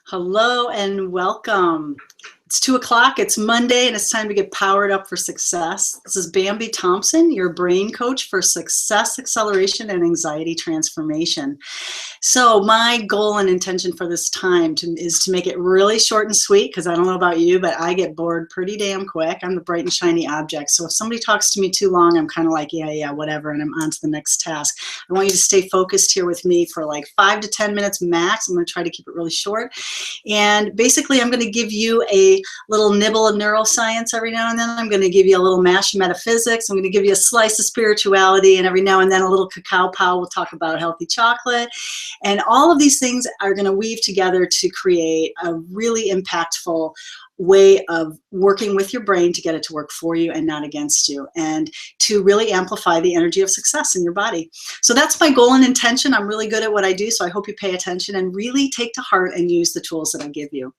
Hello and welcome. It's 2 o'clock, it's Monday, and it's time to get powered up for success. This is Bambi Thompson, your brain coach for success acceleration and anxiety transformation. So my goal and intention for this time is to make it really short and sweet, because I don't know about you, but I get bored pretty damn quick. I'm the bright and shiny object. So if somebody talks to me too long, I'm kind of like, yeah, whatever, and I'm on to the next task. I want you to stay focused here with me for like 5 to 10 minutes max. I'm going to try to keep it really short. And basically, I'm going to give you a little nibble of neuroscience every now and then. I'm going to give you a little mash of metaphysics. I'm going to give you a slice of spirituality, and every now and then a little cacao pow. We'll talk about healthy chocolate. And all of these things are going to weave together to create a really impactful way of working with your brain to get it to work for you and not against you, and to really amplify the energy of success in your body. So that's my goal and intention. I'm really good at what I do, so I hope you pay attention and really take to heart and use the tools that I give you.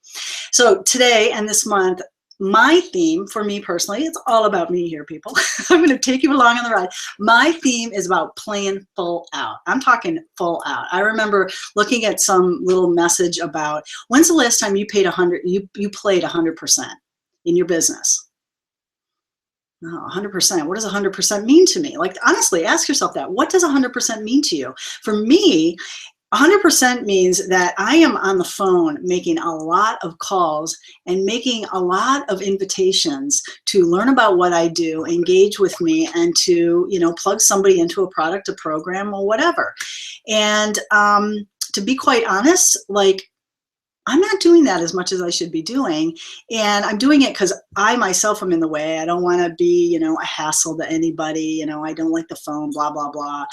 So today and this month, my theme for me personally, it's all about me here, people. I'm going to take you along on the ride. My theme is about playing full out. I'm talking full out. I remember looking at some little message about, when's the last time you played 100% in your business? No, 100%. What does 100% mean to me? Like, honestly, ask yourself that. What does 100% mean to you? For me, 100% means that I am on the phone making a lot of calls and making a lot of invitations to learn about what I do, engage with me, and to, plug somebody into a product, a program, or whatever. And to be quite honest, like, I'm not doing that as much as I should be doing. And I'm doing it because I myself am in the way. I don't want to be, a hassle to anybody. I don't like the phone, blah, blah, blah.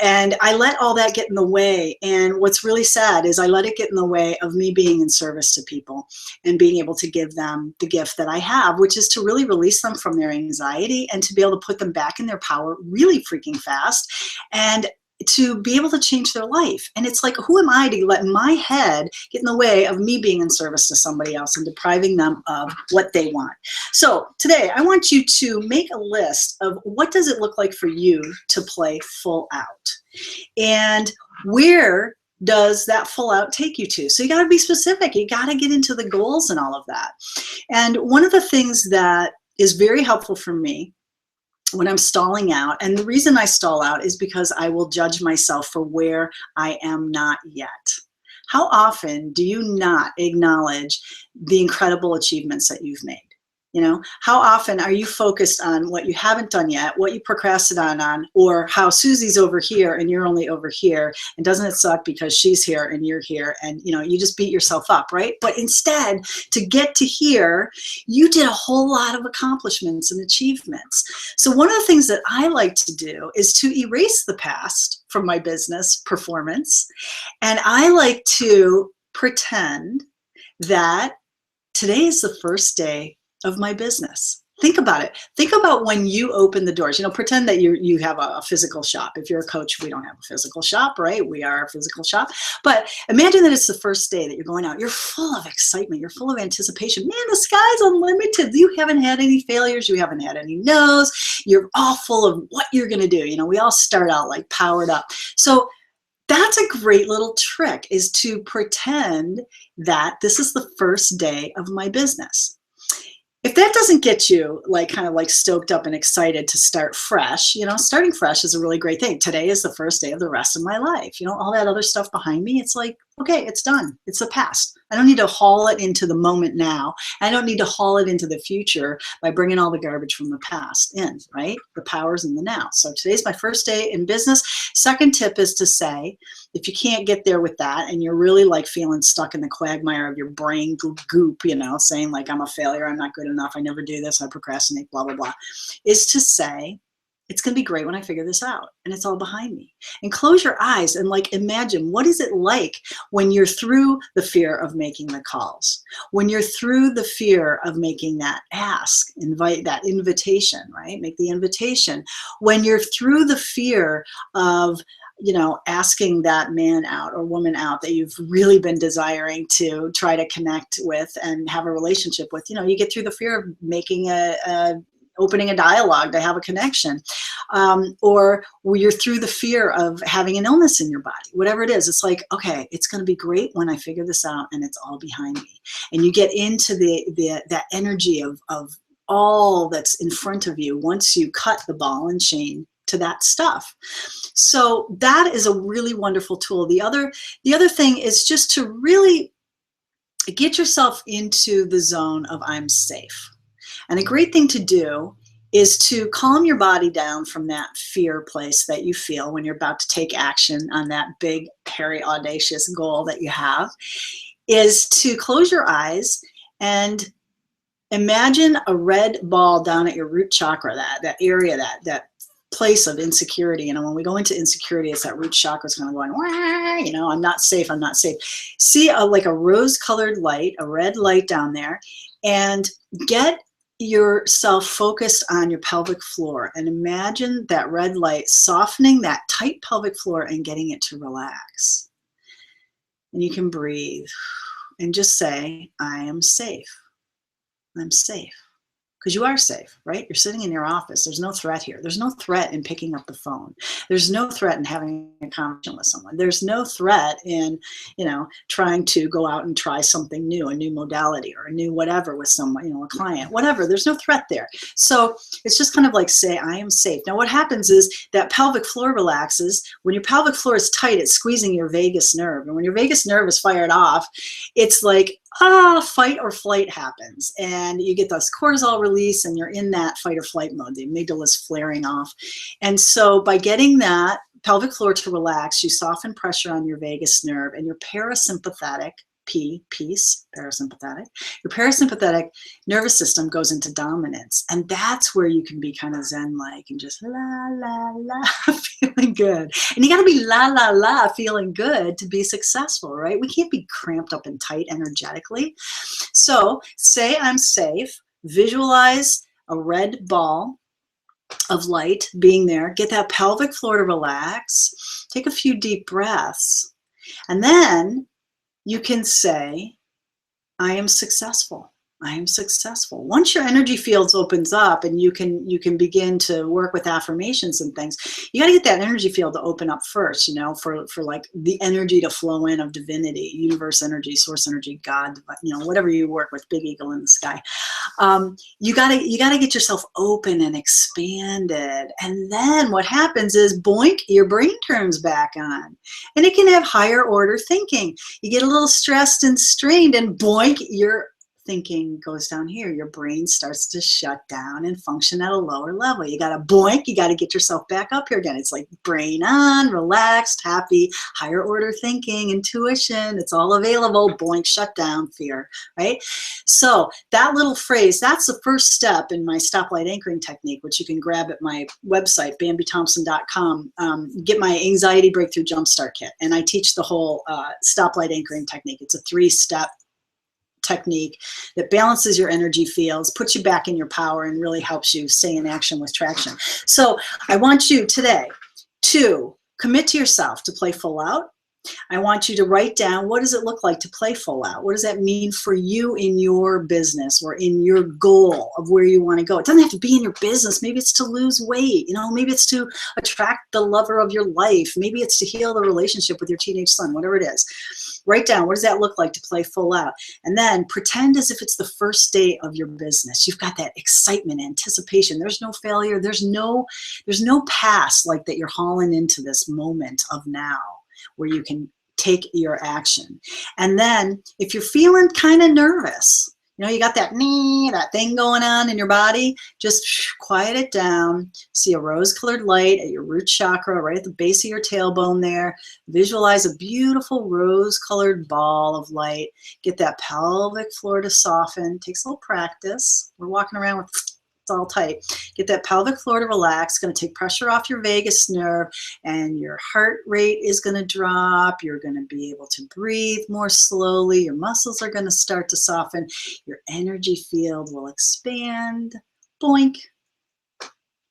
And I let all that get in the way. And what's really sad is I let it get in the way of me being in service to people and being able to give them the gift that I have, which is to really release them from their anxiety and to be able to put them back in their power really freaking fast, and to be able to change their life. And it's like, who am I to let my head get in the way of me being in service to somebody else and depriving them of what they want? So today I want you to make a list of what does it look like for you to play full out, and where does that full out take you to? So you got to be specific. You got to get into the goals and all of that. And one of the things that is very helpful for me when I'm stalling out, and the reason I stall out is because I will judge myself for where I am not yet. How often do you not acknowledge the incredible achievements that you've made? How often are you focused on what you haven't done yet, what you procrastinated on, or how Susie's over here and you're only over here, and doesn't it suck because she's here and you're here, and you just beat yourself up, right? But instead, to get to here, you did a whole lot of accomplishments and achievements. So one of the things that I like to do is to erase the past from my business performance, and I like to pretend that today is the first day of my business. Think about it. Think about when you open the doors. Pretend that you have a physical shop. If you're a coach, we don't have a physical shop, right? We are a physical shop. But imagine that it's the first day that you're going out. You're full of excitement. You're full of anticipation. Man, the sky's unlimited. You haven't had any failures. You haven't had any no's. You're all full of what you're going to do. We all start out like powered up. So that's a great little trick, is to pretend that this is the first day of my business. If that doesn't get you kind of stoked up and excited to start fresh, starting fresh is a really great thing. Today is the first day of the rest of my life. All that other stuff behind me, it's like, okay, it's done. It's the past. I don't need to haul it into the moment now. I don't need to haul it into the future by bringing all the garbage from the past in, right? The power's in the now. So today's my first day in business. Second tip is to say, if you can't get there with that and you're really feeling stuck in the quagmire of your brain goop, saying like, I'm a failure, I'm not good enough, I never do this, I procrastinate, blah, blah, blah, is to say, it's going to be great when I figure this out, and it's all behind me. And close your eyes and imagine, what is it like when you're through the fear of making the calls, when you're through the fear of making that ask, invite, that invitation, right? Make the invitation. When you're through the fear of asking that man out or woman out that you've really been desiring to try to connect with and have a relationship with, you get through the fear of making a opening a dialogue to have a connection, or you're through the fear of having an illness in your body, whatever it is. It's like, okay, it's going to be great when I figure this out and it's all behind me. And you get into that energy of all that's in front of you once you cut the ball and chain to that stuff. So that is a really wonderful tool. The other thing is just to really get yourself into the zone of I'm safe. And a great thing to do is to calm your body down from that fear place that you feel when you're about to take action on that big, hairy, audacious goal that you have, is to close your eyes and imagine a red ball down at your root chakra, that area, that place of insecurity. You know, when we go into insecurity, it's that root chakra is kind of going, wah, you know, I'm not safe, I'm not safe. See like a rose-colored light, a red light down there, and get yourself focused on your pelvic floor and imagine that red light softening that tight pelvic floor and getting it to relax. And you can breathe and just say, I am safe. I'm safe. Because you are safe, right? You're sitting in your office. There's no threat here. There's no threat in picking up the phone. There's no threat in having a conversation with someone. There's no threat in, you know, trying to go out and try something new, a new modality or a new whatever with someone, you know, a client, whatever. There's no threat there. So it's just kind of like say, I am safe. Now what happens is that pelvic floor relaxes. When your pelvic floor is tight, it's squeezing your vagus nerve. And when your vagus nerve is fired off, it's like, fight or flight happens, and you get this cortisol release and you're in that fight or flight mode. The amygdala is flaring off. And so by getting that pelvic floor to relax, you soften pressure on your vagus nerve, and your parasympathetic parasympathetic. Your parasympathetic nervous system goes into dominance, and that's where you can be kind of zen-like and just la la la feeling good. And you got to be la la la feeling good to be successful, right? We can't be cramped up and tight energetically. So say I'm safe. Visualize a red ball of light being there. Get that pelvic floor to relax. Take a few deep breaths, and then you can say, I am successful. I am successful. Once your energy fields opens up and you can begin to work with affirmations and things, you got to get that energy field to open up first, you know, for like the energy to flow in of divinity, universe energy, source energy, God, you know, whatever you work with, big eagle in the sky. You gotta get yourself open and expanded. And then what happens is, boink, your brain turns back on, and it can have higher order thinking. You get a little stressed and strained, and boink, your thinking goes down here. Your brain starts to shut down and function at a lower level. You got to boink, you got to get yourself back up here again. It's like brain on, relaxed, happy, higher order thinking, intuition. It's all available. Boink, shut down, fear, right? So that little phrase, that's the first step in my stoplight anchoring technique, which you can grab at my website, BambiThompson.com. Get my anxiety breakthrough jumpstart kit. And I teach the whole stoplight anchoring technique. It's a 3-step technique that balances your energy fields, puts you back in your power, and really helps you stay in action with traction. So I want you today to commit to yourself to play full out. I want you to write down, what does it look like to play full out? What does that mean for you in your business or in your goal of where you want to go? It doesn't have to be in your business. Maybe it's to lose weight. You know, maybe it's to attract the lover of your life. Maybe it's to heal the relationship with your teenage son, whatever it is. Write down, what does that look like to play full out? And then pretend as if it's the first day of your business. You've got that excitement, anticipation. There's no failure. There's no past like that. You're hauling into this moment of now, where you can take your action. And then if you're feeling kind of nervous, you know, you got that thing going on in your body, just quiet it down. See a rose-colored light at your root chakra, right at the base of your tailbone there. Visualize a beautiful rose-colored ball of light. Get that pelvic floor to soften. Takes a little practice. We're walking around with it's all tight. Get that pelvic floor to relax. It's going to take pressure off your vagus nerve, and your heart rate is going to drop. You're going to be able to breathe more slowly. Your muscles are going to start to soften. Your energy field will expand. Boink.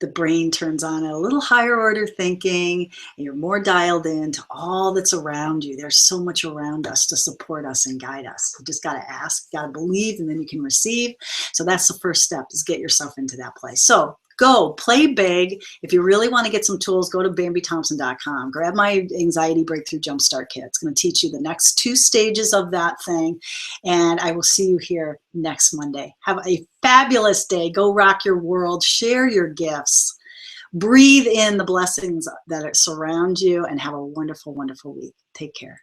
the brain turns on a little higher order thinking, and you're more dialed in to all that's around you. There's so much around us to support us and guide us. You just got to ask, got to believe, and then you can receive. So that's the first step, is get yourself into that place. So go play big. If you really want to get some tools, go to BambiThompson.com. Grab my Anxiety Breakthrough Jumpstart Kit. It's going to teach you the next 2 stages of that thing. And I will see you here next Monday. Have a fabulous day. Go rock your world. Share your gifts. Breathe in the blessings that surround you, and have a wonderful, wonderful week. Take care.